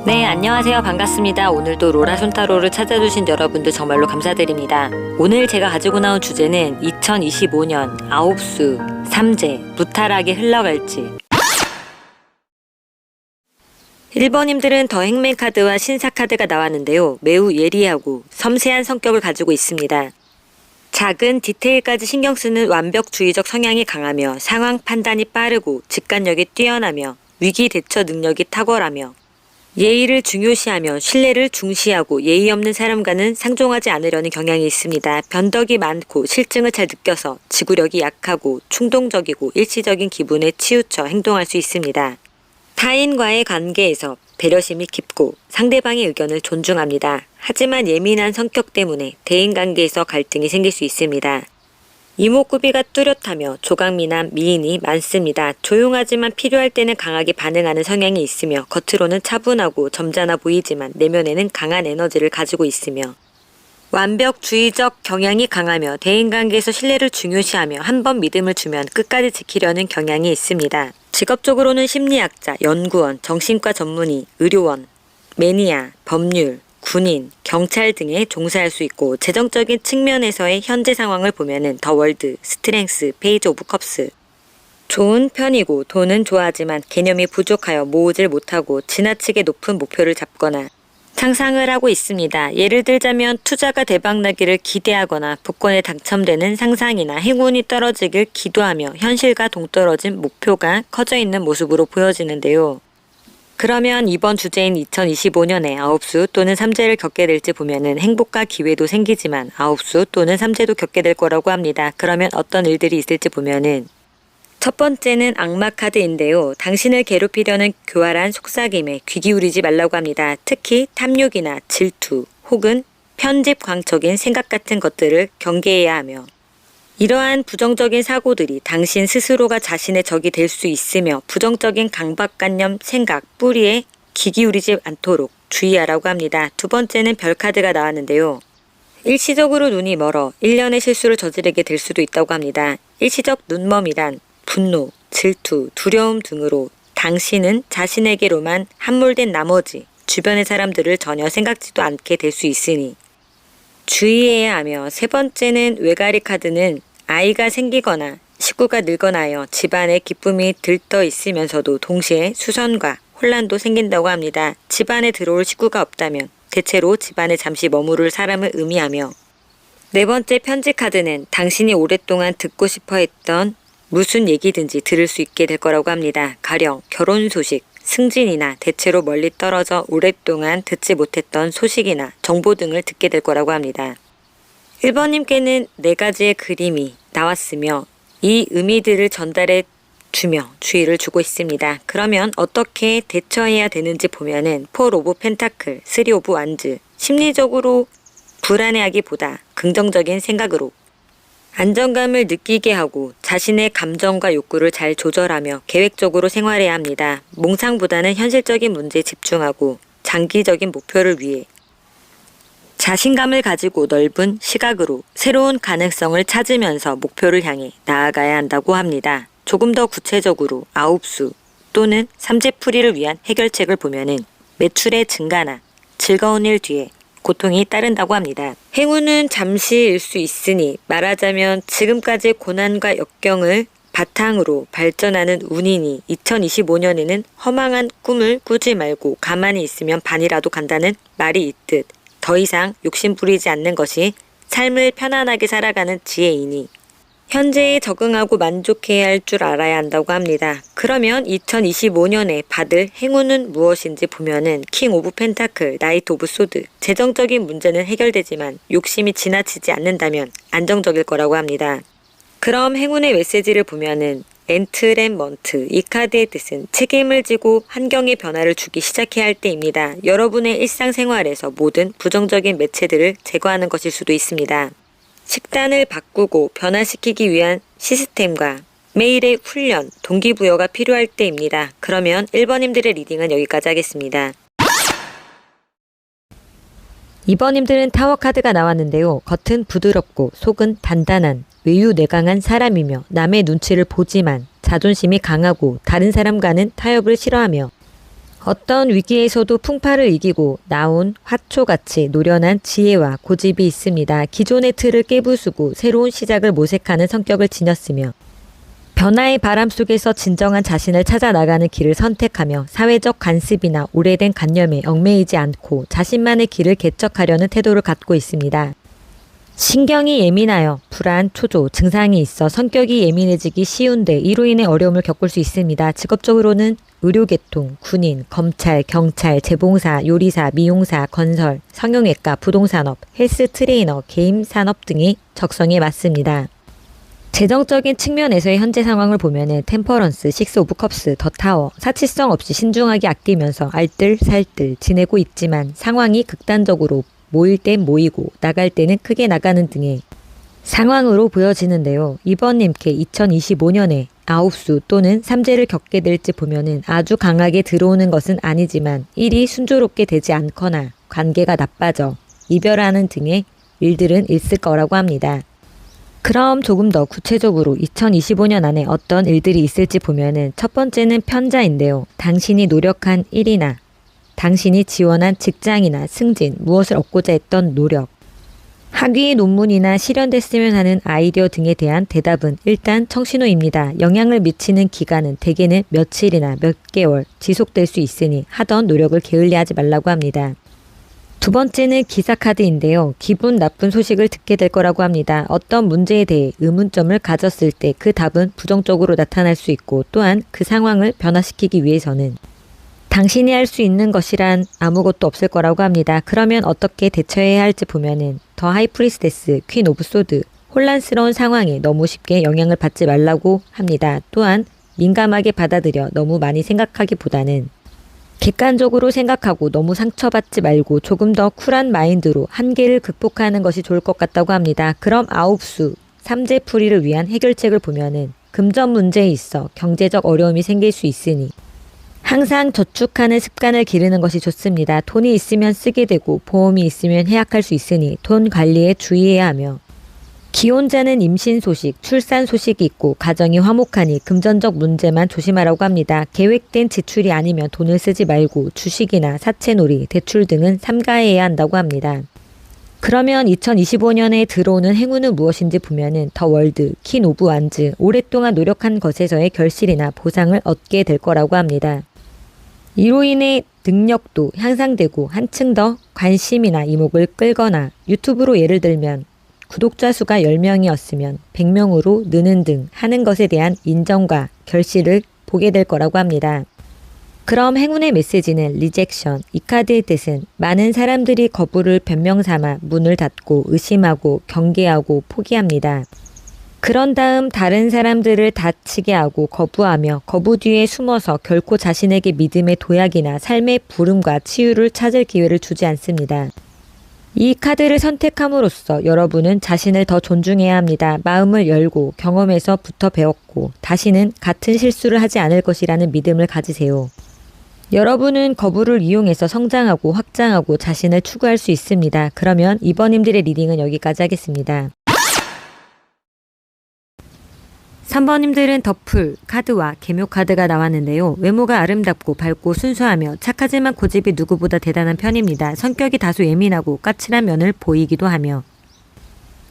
네, 안녕하세요. 반갑습니다. 오늘도 로라 손타로를 찾아주신 여러분들 정말로 감사드립니다. 오늘 제가 가지고 나온 주제는 2025년 아홉수, 삼재, 무탈하게 흘러갈지. 1번님들은 더 행맨 카드와 신사 카드가 나왔는데요. 매우 예리하고 섬세한 성격을 가지고 있습니다. 작은 디테일까지 신경 쓰는 완벽주의적 성향이 강하며 상황 판단이 빠르고 직관력이 뛰어나며 위기 대처 능력이 탁월하며 예의를 중요시하며 신뢰를 중시하고 예의 없는 사람과는 상종하지 않으려는 경향이 있습니다. 변덕이 많고 실증을 잘 느껴서 지구력이 약하고 충동적이고 일시적인 기분에 치우쳐 행동할 수 있습니다. 타인과의 관계에서 배려심이 깊고 상대방의 의견을 존중합니다. 하지만 예민한 성격 때문에 대인관계에서 갈등이 생길 수 있습니다. 이목구비가 뚜렷하며 조각미남 미인이 많습니다. 조용하지만 필요할 때는 강하게 반응하는 성향이 있으며 겉으로는 차분하고 점잖아 보이지만 내면에는 강한 에너지를 가지고 있으며 완벽주의적 경향이 강하며 대인관계에서 신뢰를 중요시하며 한번 믿음을 주면 끝까지 지키려는 경향이 있습니다. 직업적으로는 심리학자, 연구원, 정신과 전문의, 의료원, 매니아, 법률, 군인, 경찰 등에 종사할 수 있고 재정적인 측면에서의 현재 상황을 보면은 더 월드, 스트렝스, 페이지 오브 컵스 좋은 편이고 돈은 좋아하지만 개념이 부족하여 모으질 못하고 지나치게 높은 목표를 잡거나 상상을 하고 있습니다. 예를 들자면 투자가 대박나기를 기대하거나 복권에 당첨되는 상상이나 행운이 떨어지길 기도하며 현실과 동떨어진 목표가 커져 있는 모습으로 보여지는데요. 그러면 이번 주제인 2025년에 아홉수 또는 삼재를 겪게 될지 보면은 행복과 기회도 생기지만 아홉수 또는 삼재도 겪게 될 거라고 합니다. 그러면 어떤 일들이 있을지 보면은 첫 번째는 악마 카드인데요. 당신을 괴롭히려는 교활한 속삭임에 귀 기울이지 말라고 합니다. 특히 탐욕이나 질투 혹은 편집 광적인 생각 같은 것들을 경계해야 하며 이러한 부정적인 사고들이 당신 스스로가 자신의 적이 될 수 있으며 부정적인 강박관념 생각 뿌리에 귀 기울이지 않도록 주의하라고 합니다. 두 번째는 별카드가 나왔는데요. 일시적으로 눈이 멀어 일련의 실수를 저지르게 될 수도 있다고 합니다. 일시적 눈멈이란 분노, 질투, 두려움 등으로 당신은 자신에게로만 함몰된 나머지 주변의 사람들을 전혀 생각지도 않게 될 수 있으니 주의해야 하며 세 번째는 외가리 카드는 아이가 생기거나 식구가 늙거나 하여 집안에 기쁨이 들떠 있으면서도 동시에 수선과 혼란도 생긴다고 합니다. 집안에 들어올 식구가 없다면 대체로 집안에 잠시 머무를 사람을 의미하며 네 번째 편지 카드는 당신이 오랫동안 듣고 싶어 했던 무슨 얘기든지 들을 수 있게 될 거라고 합니다. 가령 결혼 소식, 승진이나 대체로 멀리 떨어져 오랫동안 듣지 못했던 소식이나 정보 등을 듣게 될 거라고 합니다. 1번님께는 4가지의 그림이 나왔으며 이 의미들을 전달해 주며 주의를 주고 있습니다. 그러면 어떻게 대처해야 되는지 보면은 4 오브 펜타클, 3 오브 완즈 심리적으로 불안해하기보다 긍정적인 생각으로 안정감을 느끼게 하고 자신의 감정과 욕구를 잘 조절하며 계획적으로 생활해야 합니다. 몽상보다는 현실적인 문제에 집중하고 장기적인 목표를 위해 자신감을 가지고 넓은 시각으로 새로운 가능성을 찾으면서 목표를 향해 나아가야 한다고 합니다. 조금 더 구체적으로 아홉수 또는 삼재풀이를 위한 해결책을 보면은 매출의 증가나 즐거운 일 뒤에 고통이 따른다고 합니다. 행운은 잠시일 수 있으니 말하자면 지금까지의 고난과 역경을 바탕으로 발전하는 운이니 2025년에는 허망한 꿈을 꾸지 말고 가만히 있으면 반이라도 간다는 말이 있듯 더 이상 욕심 부리지 않는 것이 삶을 편안하게 살아가는 지혜이니 현재에 적응하고 만족해야 할 줄 알아야 한다고 합니다. 그러면 2025년에 받을 행운은 무엇인지 보면은 킹 오브 펜타클, 나이트 오브 소드 재정적인 문제는 해결되지만 욕심이 지나치지 않는다면 안정적일 거라고 합니다. 그럼 행운의 메시지를 보면은 엔트랩먼트 이 카드의 뜻은 책임을 지고 환경의 변화를 주기 시작해야 할 때입니다. 여러분의 일상생활에서 모든 부정적인 매체들을 제거하는 것일 수도 있습니다. 식단을 바꾸고 변화시키기 위한 시스템과 매일의 훈련, 동기부여가 필요할 때입니다. 그러면 1번님들의 리딩은 여기까지 하겠습니다. 2번님들은 타워 카드가 나왔는데요. 겉은 부드럽고 속은 단단한 외유내강한 사람이며 남의 눈치를 보지만 자존심이 강하고 다른 사람과는 타협을 싫어하며 어떤 위기에서도 풍파를 이기고 나온 화초같이 노련한 지혜와 고집이 있습니다. 기존의 틀을 깨부수고 새로운 시작을 모색하는 성격을 지녔으며 변화의 바람 속에서 진정한 자신을 찾아 나가는 길을 선택하며 사회적 관습이나 오래된 관념에 얽매이지 않고 자신만의 길을 개척하려는 태도를 갖고 있습니다. 신경이 예민하여 불안, 초조, 증상이 있어 성격이 예민해지기 쉬운데 이로 인해 어려움을 겪을 수 있습니다. 직업적으로는 의료계통, 군인, 검찰, 경찰, 재봉사, 요리사, 미용사, 건설, 성형외과, 부동산업, 헬스 트레이너, 게임 산업 등이 적성에 맞습니다. 재정적인 측면에서의 현재 상황을 보면은 템퍼런스, 식스 오브 컵스, 더 타워, 사치성 없이 신중하게 아끼면서 알뜰살뜰 지내고 있지만 상황이 극단적으로 모일 땐 모이고 나갈 때는 크게 나가는 등의 상황으로 보여지는데요. 이번님께 2025년에 아홉수 또는 삼재를 겪게 될지 보면은 아주 강하게 들어오는 것은 아니지만 일이 순조롭게 되지 않거나 관계가 나빠져 이별하는 등의 일들은 있을 거라고 합니다. 그럼 조금 더 구체적으로 2025년 안에 어떤 일들이 있을지 보면은 첫 번째는 편자인데요. 당신이 노력한 일이나 당신이 지원한 직장이나 승진, 무엇을 얻고자 했던 노력, 학위 논문이나 실현됐으면 하는 아이디어 등에 대한 대답은 일단 청신호입니다. 영향을 미치는 기간은 대개는 며칠이나 몇 개월 지속될 수 있으니 하던 노력을 게을리하지 말라고 합니다. 두 번째는 기사카드인데요. 기분 나쁜 소식을 듣게 될 거라고 합니다. 어떤 문제에 대해 의문점을 가졌을 때 그 답은 부정적으로 나타날 수 있고 또한 그 상황을 변화시키기 위해서는 당신이 할 수 있는 것이란 아무것도 없을 거라고 합니다. 그러면 어떻게 대처해야 할지 보면은 더 하이프리스테스, 퀸 오브 소드, 혼란스러운 상황에 너무 쉽게 영향을 받지 말라고 합니다. 또한 민감하게 받아들여 너무 많이 생각하기보다는 객관적으로 생각하고 너무 상처받지 말고 조금 더 쿨한 마인드로 한계를 극복하는 것이 좋을 것 같다고 합니다. 그럼 아홉수, 삼재풀이를 위한 해결책을 보면은 금전 문제에 있어 경제적 어려움이 생길 수 있으니 항상 저축하는 습관을 기르는 것이 좋습니다. 돈이 있으면 쓰게 되고 보험이 있으면 해약할 수 있으니 돈 관리에 주의해야 하며 기혼자는 임신 소식, 출산 소식이 있고 가정이 화목하니 금전적 문제만 조심하라고 합니다. 계획된 지출이 아니면 돈을 쓰지 말고 주식이나 사채놀이, 대출 등은 삼가해야 한다고 합니다. 그러면 2025년에 들어오는 행운은 무엇인지 보면은 더 월드, 퀸 오브 완즈, 오랫동안 노력한 것에서의 결실이나 보상을 얻게 될 거라고 합니다. 이로 인해 능력도 향상되고 한층 더 관심이나 이목을 끌거나 유튜브로 예를 들면 구독자 수가 10명이었으면 100명으로 느는 등 하는 것에 대한 인정과 결실을 보게 될 거라고 합니다. 그럼 행운의 메시지는 리젝션, 이 카드의 뜻은 많은 사람들이 거부를 변명 삼아 문을 닫고 의심하고 경계하고 포기합니다. 그런 다음 다른 사람들을 다치게 하고 거부하며 거부 뒤에 숨어서 결코 자신에게 믿음의 도약이나 삶의 부름과 치유를 찾을 기회를 주지 않습니다. 이 카드를 선택함으로써 여러분은 자신을 더 존중해야 합니다. 마음을 열고 경험에서부터 배웠고 다시는 같은 실수를 하지 않을 것이라는 믿음을 가지세요. 여러분은 거부를 이용해서 성장하고 확장하고 자신을 추구할 수 있습니다. 그러면 이번님들의 리딩은 여기까지 하겠습니다. 3번님들은 더풀 카드와 계묘 카드가 나왔는데요. 외모가 아름답고 밝고 순수하며 착하지만 고집이 누구보다 대단한 편입니다. 성격이 다소 예민하고 까칠한 면을 보이기도 하며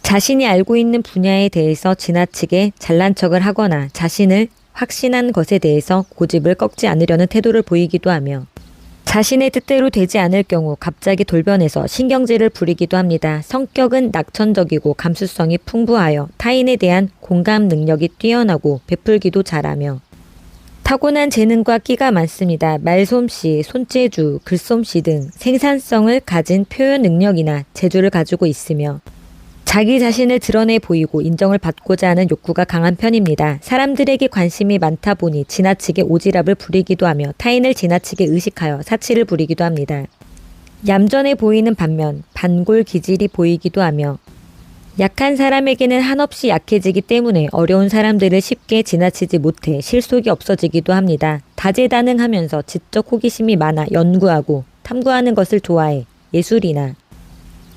자신이 알고 있는 분야에 대해서 지나치게 잘난 척을 하거나 자신을 확신한 것에 대해서 고집을 꺾지 않으려는 태도를 보이기도 하며 자신의 뜻대로 되지 않을 경우 갑자기 돌변해서 신경질을 부리기도 합니다. 성격은 낙천적이고 감수성이 풍부하여 타인에 대한 공감 능력이 뛰어나고 베풀기도 잘하며 타고난 재능과 끼가 많습니다. 말솜씨, 손재주, 글솜씨 등 생산성을 가진 표현 능력이나 재주를 가지고 있으며 자기 자신을 드러내 보이고 인정을 받고자 하는 욕구가 강한 편입니다. 사람들에게 관심이 많다 보니 지나치게 오지랖을 부리기도 하며 타인을 지나치게 의식하여 사치를 부리기도 합니다. 얌전해 보이는 반면 반골 기질이 보이기도 하며 약한 사람에게는 한없이 약해지기 때문에 어려운 사람들을 쉽게 지나치지 못해 실속이 없어지기도 합니다. 다재다능하면서 지적 호기심이 많아 연구하고 탐구하는 것을 좋아해 예술이나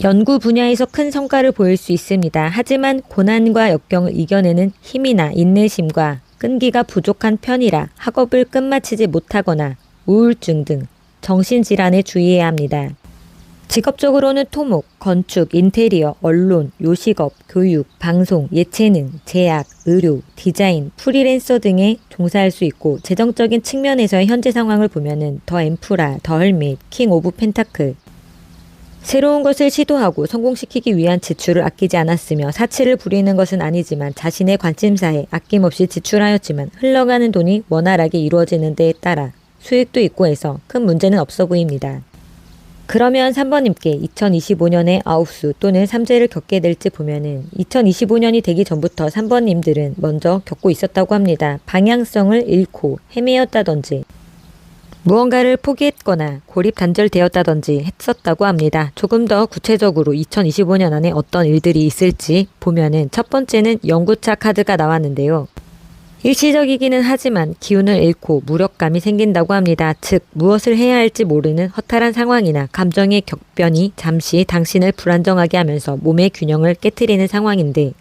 연구 분야에서 큰 성과를 보일 수 있습니다. 하지만 고난과 역경을 이겨내는 힘이나 인내심과 끈기가 부족한 편이라 학업을 끝마치지 못하거나 우울증 등 정신질환에 주의해야 합니다. 직업적으로는 토목, 건축, 인테리어, 언론, 요식업, 교육, 방송, 예체능, 제약, 의료, 디자인, 프리랜서 등에 종사할 수 있고 재정적인 측면에서의 현재 상황을 보면은 더 엠프라, 더 헐밋, 킹 오브 펜타클 새로운 것을 시도하고 성공시키기 위한 지출을 아끼지 않았으며 사치를 부리는 것은 아니지만 자신의 관심사에 아낌없이 지출하였지만 흘러가는 돈이 원활하게 이루어지는 데에 따라 수익도 있고 해서 큰 문제는 없어 보입니다. 그러면 3번님께 2025년에 아홉수 또는 삼재를 겪게 될지 보면은 2025년이 되기 전부터 3번님들은 먼저 겪고 있었다고 합니다. 방향성을 잃고 헤매었다든지 무언가를 포기했거나 고립 단절되었다든지 했었다고 합니다. 조금 더 구체적으로 2025년 안에 어떤 일들이 있을지 보면은 첫 번째는 영구차 카드가 나왔는데요. 일시적이기는 하지만 기운을 잃고 무력감이 생긴다고 합니다. 즉 무엇을 해야 할지 모르는 허탈한 상황이나 감정의 격변이 잠시 당신을 불안정하게 하면서 몸의 균형을 깨트리는 상황인데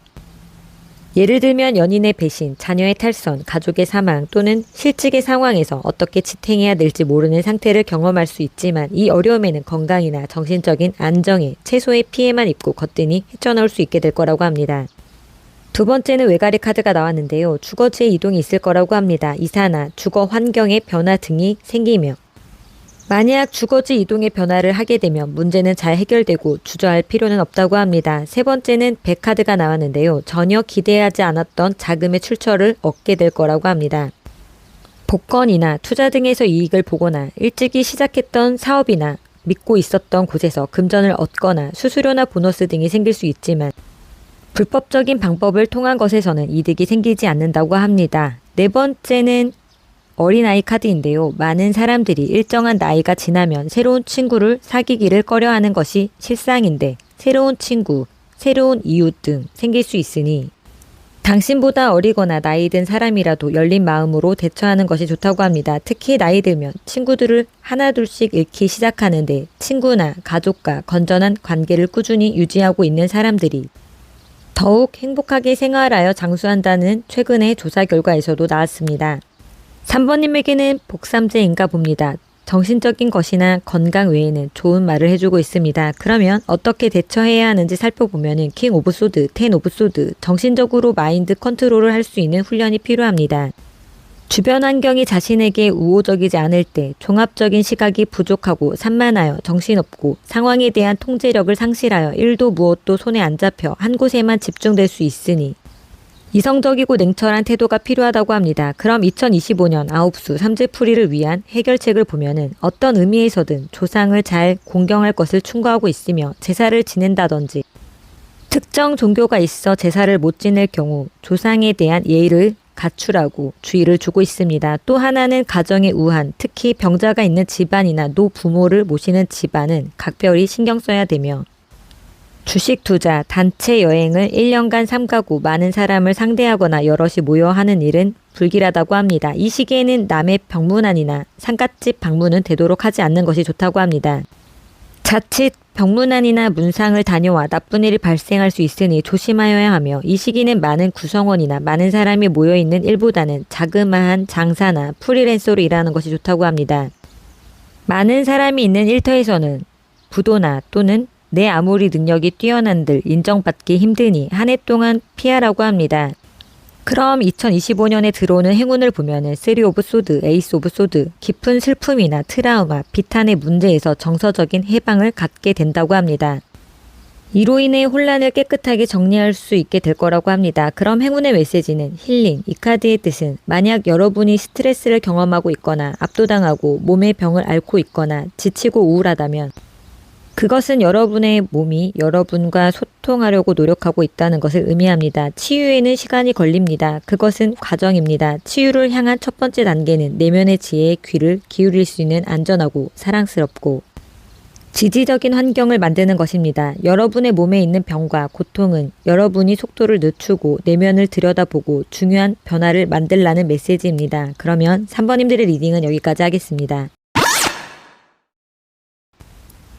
예를 들면 연인의 배신, 자녀의 탈선, 가족의 사망 또는 실직의 상황에서 어떻게 지탱해야 될지 모르는 상태를 경험할 수 있지만 이 어려움에는 건강이나 정신적인 안정에 최소의 피해만 입고 거뜬히 헤쳐나올 수 있게 될 거라고 합니다. 두 번째는 외가리 카드가 나왔는데요. 주거지의 이동이 있을 거라고 합니다. 이사나 주거 환경의 변화 등이 생기며 만약 주거지 이동의 변화를 하게 되면 문제는 잘 해결되고 주저할 필요는 없다고 합니다. 세 번째는 백 카드가 나왔는데요. 전혀 기대하지 않았던 자금의 출처를 얻게 될 거라고 합니다. 복권이나 투자 등에서 이익을 보거나 일찍이 시작했던 사업이나 믿고 있었던 곳에서 금전을 얻거나 수수료나 보너스 등이 생길 수 있지만 불법적인 방법을 통한 것에서는 이득이 생기지 않는다고 합니다. 네 번째는 어린아이 카드인데요. 많은 사람들이 일정한 나이가 지나면 새로운 친구를 사귀기를 꺼려하는 것이 실상인데 새로운 친구, 새로운 이웃 등 생길 수 있으니 당신보다 어리거나 나이 든 사람이라도 열린 마음으로 대처하는 것이 좋다고 합니다. 특히 나이 들면 친구들을 하나둘씩 잃기 시작하는데 친구나 가족과 건전한 관계를 꾸준히 유지하고 있는 사람들이 더욱 행복하게 생활하여 장수한다는 최근의 조사 결과에서도 나왔습니다. 3번님에게는 복삼재인가 봅니다. 정신적인 것이나 건강 외에는 좋은 말을 해주고 있습니다. 그러면 어떻게 대처해야 하는지 살펴보면 킹 오브 소드, 텐 오브 소드, 정신적으로 마인드 컨트롤을 할 수 있는 훈련이 필요합니다. 주변 환경이 자신에게 우호적이지 않을 때 종합적인 시각이 부족하고 산만하여 정신없고 상황에 대한 통제력을 상실하여 일도 무엇도 손에 안 잡혀 한 곳에만 집중될 수 있으니 이성적이고 냉철한 태도가 필요하다고 합니다. 그럼 2025년 아홉수 삼재풀이를 위한 해결책을 보면은 어떤 의미에서든 조상을 잘 공경할 것을 충고하고 있으며 제사를 지낸다든지 특정 종교가 있어 제사를 못 지낼 경우 조상에 대한 예의를 갖추라고 주의를 주고 있습니다. 또 하나는 가정의 우한, 특히 병자가 있는 집안이나 노부모를 모시는 집안은 각별히 신경 써야 되며 주식 투자, 단체 여행을 1년간 삼가고 많은 사람을 상대하거나 여럿이 모여 하는 일은 불길하다고 합니다. 이 시기에는 남의 병문안이나 상갓집 방문은 되도록 하지 않는 것이 좋다고 합니다. 자칫 병문안이나 문상을 다녀와 나쁜 일이 발생할 수 있으니 조심하여야 하며 이 시기는 많은 구성원이나 많은 사람이 모여있는 일보다는 자그마한 장사나 프리랜서로 일하는 것이 좋다고 합니다. 많은 사람이 있는 일터에서는 부도나 또는 내 아무리 능력이 뛰어난들 인정받기 힘드니 한 해 동안 피하라고 합니다. 그럼 2025년에 들어오는 행운을 보면은 3 오브 소드, 에이스 오브 소드, 깊은 슬픔이나 트라우마, 비탄의 문제에서 정서적인 해방을 갖게 된다고 합니다. 이로 인해 혼란을 깨끗하게 정리할 수 있게 될 거라고 합니다. 그럼 행운의 메시지는 힐링, 이 카드의 뜻은 만약 여러분이 스트레스를 경험하고 있거나 압도당하고 몸의 병을 앓고 있거나 지치고 우울하다면 그것은 여러분의 몸이 여러분과 소통하려고 노력하고 있다는 것을 의미합니다. 치유에는 시간이 걸립니다. 그것은 과정입니다. 치유를 향한 첫 번째 단계는 내면의 지혜에 귀를 기울일 수 있는 안전하고 사랑스럽고 지지적인 환경을 만드는 것입니다. 여러분의 몸에 있는 병과 고통은 여러분이 속도를 늦추고 내면을 들여다보고 중요한 변화를 만들라는 메시지입니다. 그러면 3번님들의 리딩은 여기까지 하겠습니다.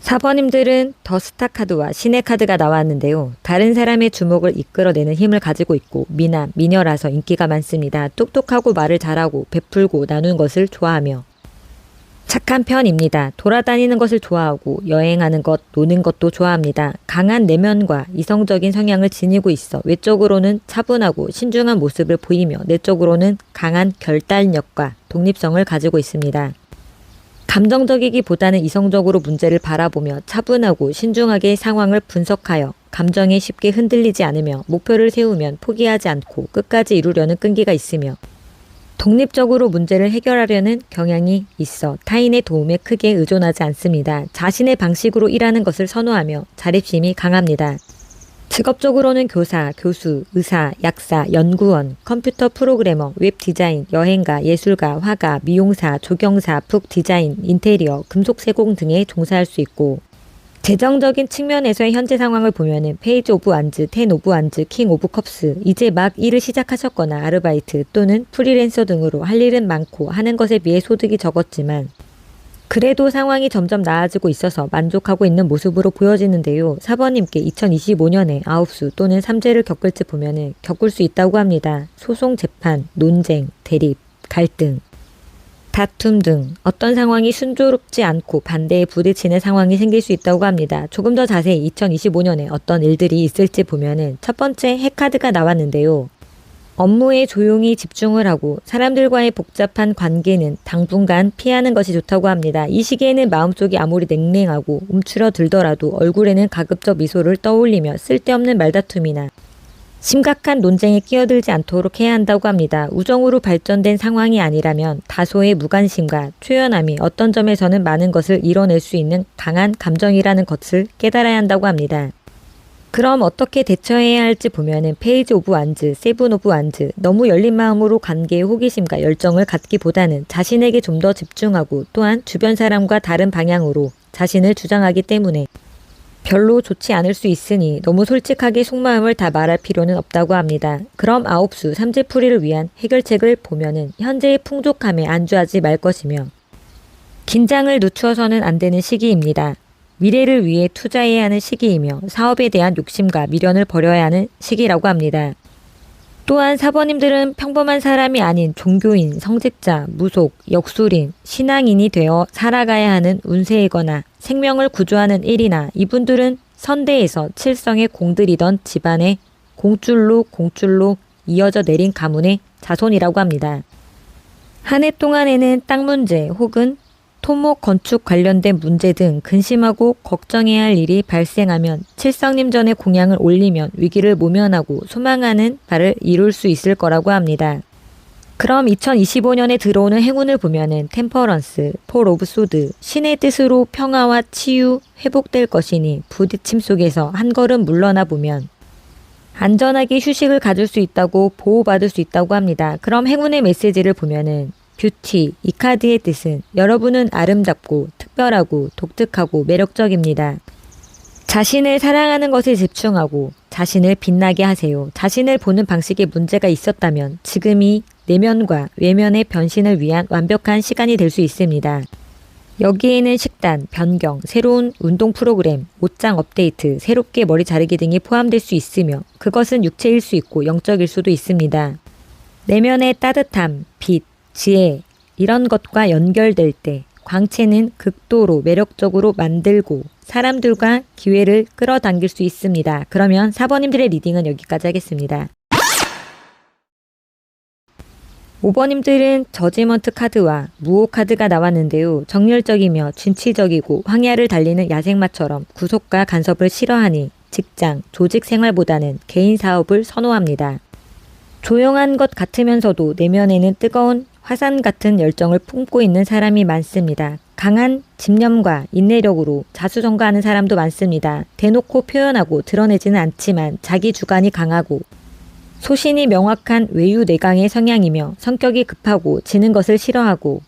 4번님들은 더 스타 카드와 신의 카드가 나왔는데요. 다른 사람의 주목을 이끌어내는 힘을 가지고 있고 미남, 미녀라서 인기가 많습니다. 똑똑하고 말을 잘하고 베풀고 나누는 것을 좋아하며 착한 편입니다. 돌아다니는 것을 좋아하고 여행하는 것, 노는 것도 좋아합니다. 강한 내면과 이성적인 성향을 지니고 있어 외적으로는 차분하고 신중한 모습을 보이며 내적으로는 강한 결단력과 독립성을 가지고 있습니다. 감정적이기보다는 이성적으로 문제를 바라보며 차분하고 신중하게 상황을 분석하여 감정에 쉽게 흔들리지 않으며 목표를 세우면 포기하지 않고 끝까지 이루려는 끈기가 있으며 독립적으로 문제를 해결하려는 경향이 있어 타인의 도움에 크게 의존하지 않습니다. 자신의 방식으로 일하는 것을 선호하며 자립심이 강합니다. 직업적으로는 교사, 교수, 의사, 약사, 연구원, 컴퓨터 프로그래머, 웹 디자인, 여행가, 예술가, 화가, 미용사, 조경사, 북 디자인, 인테리어, 금속 세공 등에 종사할 수 있고 재정적인 측면에서의 현재 상황을 보면은 페이지 오브 완즈, 텐 오브 완즈, 킹 오브 컵스, 이제 막 일을 시작하셨거나 아르바이트 또는 프리랜서 등으로 할 일은 많고 하는 것에 비해 소득이 적었지만 그래도 상황이 점점 나아지고 있어서 만족하고 있는 모습으로 보여지는데요. 4번님께 2025년에 아홉수 또는 삼재를 겪을지 보면은 겪을 수 있다고 합니다. 소송, 재판, 논쟁, 대립, 갈등, 다툼 등 어떤 상황이 순조롭지 않고 반대에 부딪히는 상황이 생길 수 있다고 합니다. 조금 더 자세히 2025년에 어떤 일들이 있을지 보면은 첫 번째 핵카드가 나왔는데요. 업무에 조용히 집중을 하고 사람들과의 복잡한 관계는 당분간 피하는 것이 좋다고 합니다. 이 시기에는 마음속이 아무리 냉랭하고 움츠러들더라도 얼굴에는 가급적 미소를 떠올리며 쓸데없는 말다툼이나 심각한 논쟁에 끼어들지 않도록 해야 한다고 합니다. 우정으로 발전된 상황이 아니라면 다소의 무관심과 초연함이 어떤 점에서는 많은 것을 이뤄낼 수 있는 강한 감정이라는 것을 깨달아야 한다고 합니다. 그럼 어떻게 대처해야 할지 보면은 페이지 오브 완즈, 세븐 오브 완즈, 너무 열린 마음으로 관계에 호기심과 열정을 갖기보다는 자신에게 좀 더 집중하고 또한 주변 사람과 다른 방향으로 자신을 주장하기 때문에 별로 좋지 않을 수 있으니 너무 솔직하게 속마음을 다 말할 필요는 없다고 합니다. 그럼 아홉수 삼재풀이를 위한 해결책을 보면은 현재의 풍족함에 안주하지 말 것이며 긴장을 늦추어서는 안 되는 시기입니다. 미래를 위해 투자해야 하는 시기이며 사업에 대한 욕심과 미련을 버려야 하는 시기라고 합니다. 또한 사번님들은 평범한 사람이 아닌 종교인, 성직자, 무속, 역술인, 신앙인이 되어 살아가야 하는 운세이거나 생명을 구조하는 일이나 이분들은 선대에서 칠성에 공들이던 집안의 공줄로 이어져 내린 가문의 자손이라고 합니다. 한 해 동안에는 땅 문제 혹은 토목 건축 관련된 문제 등 근심하고 걱정해야 할 일이 발생하면 칠성님 전에 공양을 올리면 위기를 모면하고 소망하는 바를 이룰 수 있을 거라고 합니다. 그럼 2025년에 들어오는 행운을 보면은 템퍼런스, 폴 오브 소드, 신의 뜻으로 평화와 치유, 회복될 것이니 부딪힘 속에서 한 걸음 물러나 보면 안전하게 휴식을 가질 수 있다고 보호받을 수 있다고 합니다. 그럼 행운의 메시지를 보면은 뷰티, 이 카드의 뜻은 여러분은 아름답고 특별하고 독특하고 매력적입니다. 자신을 사랑하는 것에 집중하고 자신을 빛나게 하세요. 자신을 보는 방식에 문제가 있었다면 지금이 내면과 외면의 변신을 위한 완벽한 시간이 될 수 있습니다. 여기에는 식단, 변경, 새로운 운동 프로그램, 옷장 업데이트, 새롭게 머리 자르기 등이 포함될 수 있으며 그것은 육체일 수 있고 영적일 수도 있습니다. 내면의 따뜻함, 빛, 지혜 이런 것과 연결될 때 광채는 극도로 매력적으로 만들고 사람들과 기회를 끌어당길 수 있습니다. 그러면 4번님들의 리딩은 여기까지 하겠습니다. 5번님들은 저지먼트 카드와 무호 카드가 나왔는데요. 정열적이며 진취적이고 황야를 달리는 야생마처럼 구속과 간섭을 싫어하니 직장, 조직 생활보다는 개인 사업을 선호합니다. 조용한 것 같으면서도 내면에는 뜨거운 화산 같은 열정을 품고 있는 사람이 많습니다. 강한 집념과 인내력으로 자수성가하는 사람도 많습니다. 대놓고 표현하고 드러내지는 않지만 자기 주관이 강하고 소신이 명확한 외유내강의 성향이며 성격이 급하고 지는 것을 싫어하고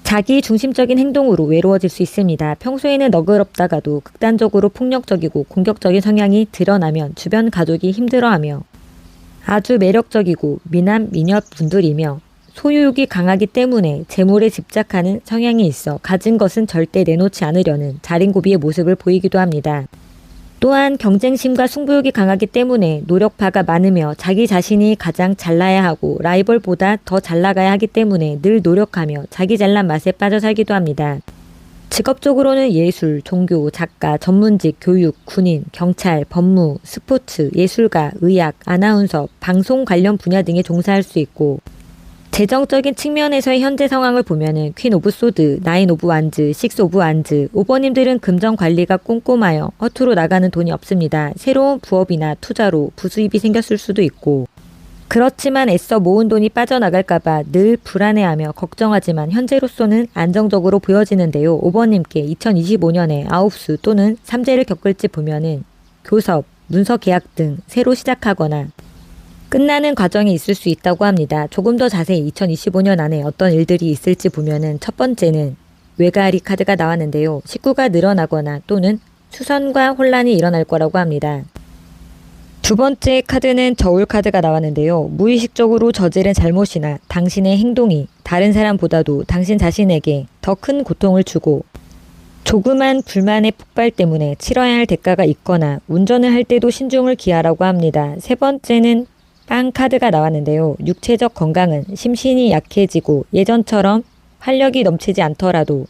자기 중심적인 행동으로 외로워질 수 있습니다. 평소에는 너그럽다가도 극단적으로 폭력적이고 공격적인 성향이 드러나면 주변 가족이 힘들어하며 아주 매력적이고 미남 미녀 분들이며 소유욕이 강하기 때문에 재물에 집착하는 성향이 있어 가진 것은 절대 내놓지 않으려는 자린고비의 모습을 보이기도 합니다. 또한 경쟁심과 승부욕이 강하기 때문에 노력파가 많으며 자기 자신이 가장 잘나야 하고 라이벌보다 더 잘 나가야 하기 때문에 늘 노력하며 자기 잘난 맛에 빠져 살기도 합니다. 직업적으로는 예술, 종교, 작가, 전문직, 교육, 군인, 경찰, 법무, 스포츠, 예술가, 의학, 아나운서, 방송 관련 분야 등에 종사할 수 있고 재정적인 측면에서의 현재 상황을 보면은 퀸 오브 소드, 나인 오브 완즈, 식스 오브 완즈, 오버님들은 금전 관리가 꼼꼼하여 허투루 나가는 돈이 없습니다. 새로운 부업이나 투자로 부수입이 생겼을 수도 있고 그렇지만 애써 모은 돈이 빠져나갈까봐 늘 불안해하며 걱정하지만 현재로서는 안정적으로 보여지는데요. 오버님께 2025년에 아홉수 또는 삼재를 겪을지 보면은 교섭, 문서 계약 등 새로 시작하거나 끝나는 과정이 있을 수 있다고 합니다. 조금 더 자세히 2025년 안에 어떤 일들이 있을지 보면은 첫 번째는 외가리 카드가 나왔는데요. 식구가 늘어나거나 또는 수선과 혼란이 일어날 거라고 합니다. 두 번째 카드는 저울 카드가 나왔는데요. 무의식적으로 저지른 잘못이나 당신의 행동이 다른 사람보다도 당신 자신에게 더 큰 고통을 주고 조그만 불만의 폭발 때문에 치러야 할 대가가 있거나 운전을 할 때도 신중을 기하라고 합니다. 세 번째는 빵 카드가 나왔는데요. 육체적 건강은 심신이 약해지고 예전처럼 활력이 넘치지 않더라도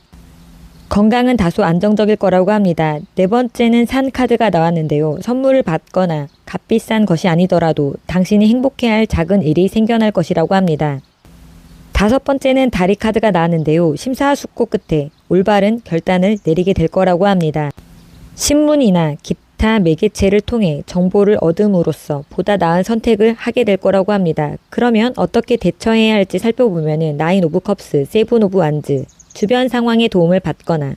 건강은 다소 안정적일 거라고 합니다. 네 번째는 산 카드가 나왔는데요. 선물을 받거나 값비싼 것이 아니더라도 당신이 행복해야 할 작은 일이 생겨날 것이라고 합니다. 다섯 번째는 다리 카드가 나왔는데요. 심사숙고 끝에 올바른 결단을 내리게 될 거라고 합니다. 신문이나 기타 매개체를 통해 정보를 얻음으로써 보다 나은 선택을 하게 될 거라고 합니다. 그러면 어떻게 대처해야 할지 살펴보면은 나인 오브 컵스, 세븐 오브 완즈, 주변 상황의 도움을 받거나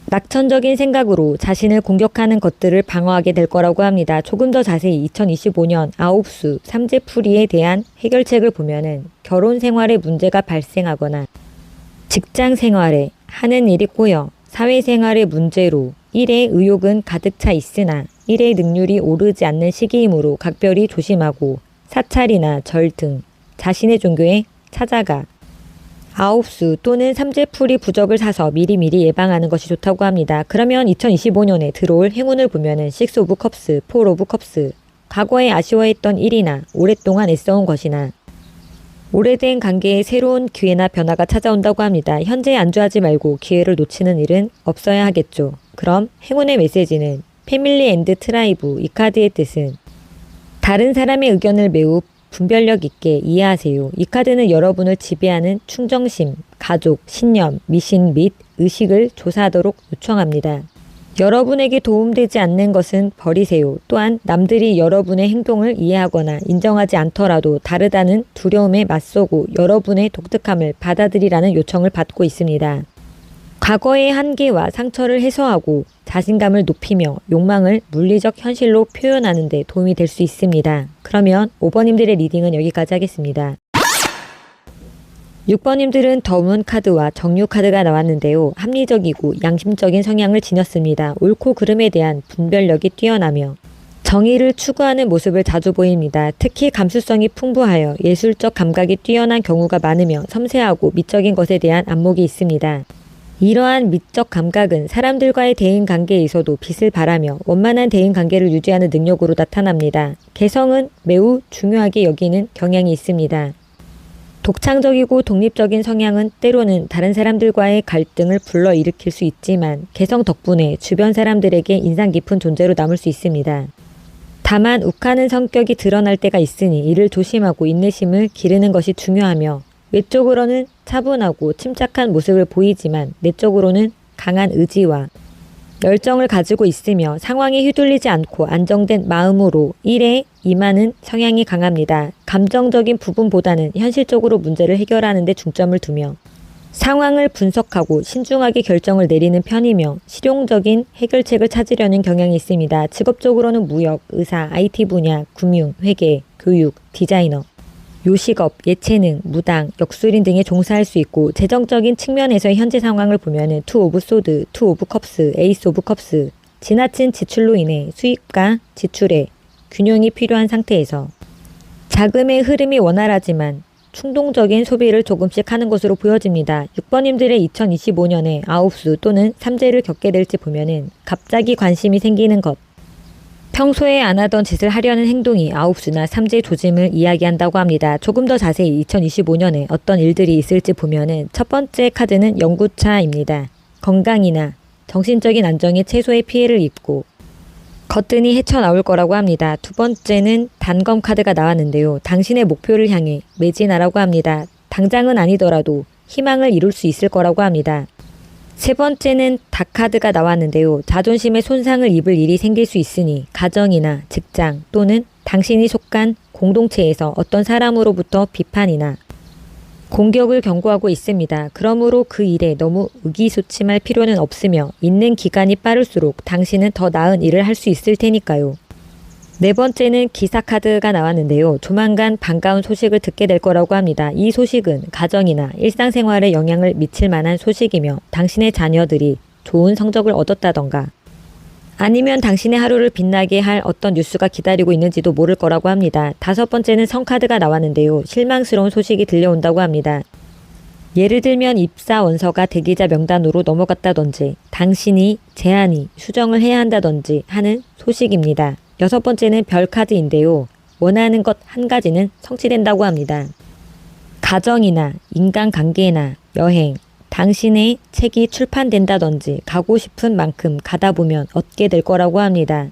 낙천적인 생각으로 자신을 공격하는 것들을 방어하게 될 거라고 합니다. 조금 더 자세히 2025년 아홉수 삼재풀이에 대한 해결책을 보면은 결혼 생활에 문제가 발생하거나 직장 생활에 하는 일이 꼬여 사회생활의 문제로 일의 의욕은 가득 차 있으나 일의 능률이 오르지 않는 시기이므로 각별히 조심하고 사찰이나 절 등 자신의 종교에 찾아가 아홉수 또는 삼재풀이 부적을 사서 미리미리 예방하는 것이 좋다고 합니다. 그러면 2025년에 들어올 행운을 보면은 식스 오브 컵스, 폴 오브 컵스, 과거에 아쉬워했던 일이나 오랫동안 애써온 것이나 오래된 관계에 새로운 기회나 변화가 찾아온다고 합니다. 현재 안주하지 말고 기회를 놓치는 일은 없어야 하겠죠. 그럼 행운의 메시지는 패밀리 앤드 트라이브. 이 카드의 뜻은 다른 사람의 의견을 매우 분별력 있게 이해하세요. 이 카드는 여러분을 지배하는 충정심, 가족, 신념, 미신 및 의식을 조사하도록 요청합니다. 여러분에게 도움되지 않는 것은 버리세요. 또한 남들이 여러분의 행동을 이해하거나 인정하지 않더라도 다르다는 두려움에 맞서고 여러분의 독특함을 받아들이라는 요청을 받고 있습니다. 과거의 한계와 상처를 해소하고 자신감을 높이며 욕망을 물리적 현실로 표현하는 데 도움이 될 수 있습니다. 그러면 5번님들의 리딩은 여기까지 하겠습니다. 6번님들은 더문 카드와 정류 카드가 나왔는데요. 합리적이고 양심적인 성향을 지녔습니다. 옳고 그름에 대한 분별력이 뛰어나며 정의를 추구하는 모습을 자주 보입니다. 특히 감수성이 풍부하여 예술적 감각이 뛰어난 경우가 많으며 섬세하고 미적인 것에 대한 안목이 있습니다. 이러한 미적 감각은 사람들과의 대인관계에서도 빛을 발하며 원만한 대인관계를 유지하는 능력으로 나타납니다. 개성은 매우 중요하게 여기는 경향이 있습니다. 독창적이고 독립적인 성향은 때로는 다른 사람들과의 갈등을 불러일으킬 수 있지만 개성 덕분에 주변 사람들에게 인상 깊은 존재로 남을 수 있습니다. 다만 욱하는 성격이 드러날 때가 있으니 이를 조심하고 인내심을 기르는 것이 중요하며 외적으로는 차분하고 침착한 모습을 보이지만 내적으로는 강한 의지와 열정을 가지고 있으며 상황에 휘둘리지 않고 안정된 마음으로 일에 임하는 성향이 강합니다. 감정적인 부분보다는 현실적으로 문제를 해결하는 데 중점을 두며 상황을 분석하고 신중하게 결정을 내리는 편이며 실용적인 해결책을 찾으려는 경향이 있습니다. 직업적으로는 무역, 의사, IT 분야, 금융, 회계, 교육, 디자이너, 요식업, 예체능, 무당, 역술인 등에 종사할 수 있고 재정적인 측면에서의 현재 상황을 보면은 투 오브 소드, 투 오브 컵스, 에이스 오브 컵스, 지나친 지출로 인해 수입과 지출에 균형이 필요한 상태에서 자금의 흐름이 원활하지만 충동적인 소비를 조금씩 하는 것으로 보여집니다. 6번님들의 2025년에 아홉수 또는 삼재를 겪게 될지 보면은 갑자기 관심이 생기는 것, 평소에 안 하던 짓을 하려는 행동이 아홉수나 삼재 조짐을 이야기한다고 합니다. 조금 더 자세히 2025년에 어떤 일들이 있을지 보면은 첫 번째 카드는 연구차입니다. 건강이나 정신적인 안정에 최소의 피해를 입고 거뜬히 헤쳐나올 거라고 합니다. 두 번째는 단검 카드가 나왔는데요. 당신의 목표를 향해 매진하라고 합니다. 당장은 아니더라도 희망을 이룰 수 있을 거라고 합니다. 세 번째는 닭 카드가 나왔는데요. 자존심에 손상을 입을 일이 생길 수 있으니 가정이나 직장 또는 당신이 속한 공동체에서 어떤 사람으로부터 비판이나 공격을 경고하고 있습니다. 그러므로 그 일에 너무 의기소침할 필요는 없으며 있는 기간이 빠를수록 당신은 더 나은 일을 할 수 있을 테니까요. 네 번째는 기사 카드가 나왔는데요. 조만간 반가운 소식을 듣게 될 거라고 합니다. 이 소식은 가정이나 일상생활에 영향을 미칠 만한 소식이며 당신의 자녀들이 좋은 성적을 얻었다던가 아니면 당신의 하루를 빛나게 할 어떤 뉴스가 기다리고 있는지도 모를 거라고 합니다. 다섯 번째는 성 카드가 나왔는데요. 실망스러운 소식이 들려온다고 합니다. 예를 들면 입사 원서가 대기자 명단으로 넘어갔다든지 당신이 제한이 수정을 해야 한다든지 하는 소식입니다. 여섯 번째는 별 카드인데요. 원하는 것 한 가지는 성취된다고 합니다. 가정이나 인간관계나 여행, 당신의 책이 출판된다든지 가고 싶은 만큼 가다 보면 얻게 될 거라고 합니다.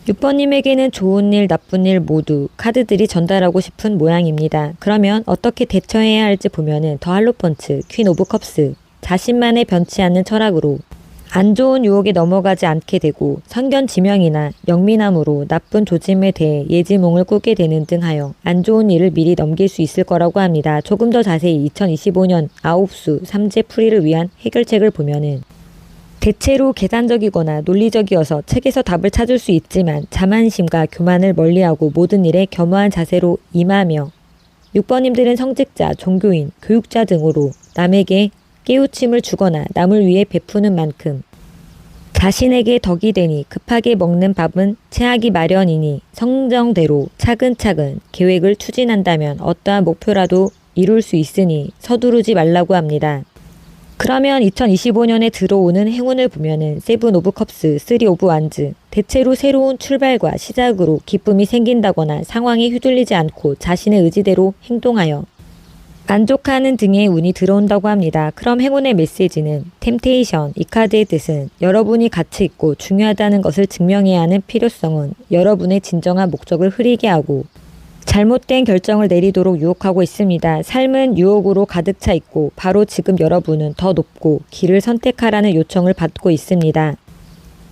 6번님에게는 좋은 일, 나쁜 일 모두 카드들이 전달하고 싶은 모양입니다. 그러면 어떻게 대처해야 할지 보면은 더 할로펀치, 퀸 오브 컵스, 자신만의 변치 않는 철학으로 안 좋은 유혹에 넘어가지 않게 되고 선견지명이나 영민함으로 나쁜 조짐에 대해 예지몽을 꾸게 되는 등 하여 안 좋은 일을 미리 넘길 수 있을 거라고 합니다. 조금 더 자세히 2025년 아홉수 삼재 풀이를 위한 해결책을 보면은 대체로 계산적이거나 논리적이어서 책에서 답을 찾을 수 있지만 자만심과 교만을 멀리하고 모든 일에 겸허한 자세로 임하며 6번님들은 성직자, 종교인, 교육자 등으로 남에게 깨우침을 주거나 남을 위해 베푸는 만큼 자신에게 덕이 되니 급하게 먹는 밥은 체하기 마련이니 성정대로 차근차근 계획을 추진한다면 어떠한 목표라도 이룰 수 있으니 서두르지 말라고 합니다. 그러면 2025년에 들어오는 행운을 보면은 세븐 오브 컵스, 쓰리 오브 완즈, 대체로 새로운 출발과 시작으로 기쁨이 생긴다거나 상황에 휘둘리지 않고 자신의 의지대로 행동하여 만족하는 등의 운이 들어온다고 합니다. 그럼 행운의 메시지는 템테이션, 이 카드의 뜻은 여러분이 가치 있고 중요하다는 것을 증명해야 하는 필요성은 여러분의 진정한 목적을 흐리게 하고 잘못된 결정을 내리도록 유혹하고 있습니다. 삶은 유혹으로 가득 차 있고 바로 지금 여러분은 더 높고 길을 선택하라는 요청을 받고 있습니다.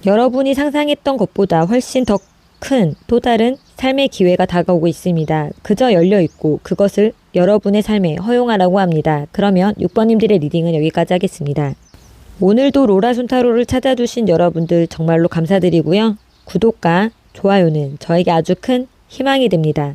여러분이 상상했던 것보다 훨씬 더 큰 또 다른 삶의 기회가 다가오고 있습니다. 그저 열려있고 그것을 여러분의 삶에 허용하라고 합니다. 그러면 6번님들의 리딩은 여기까지 하겠습니다. 오늘도 로라순타로를 찾아주신 여러분들 정말로 감사드리고요. 구독과 좋아요는 저에게 아주 큰 희망이 됩니다.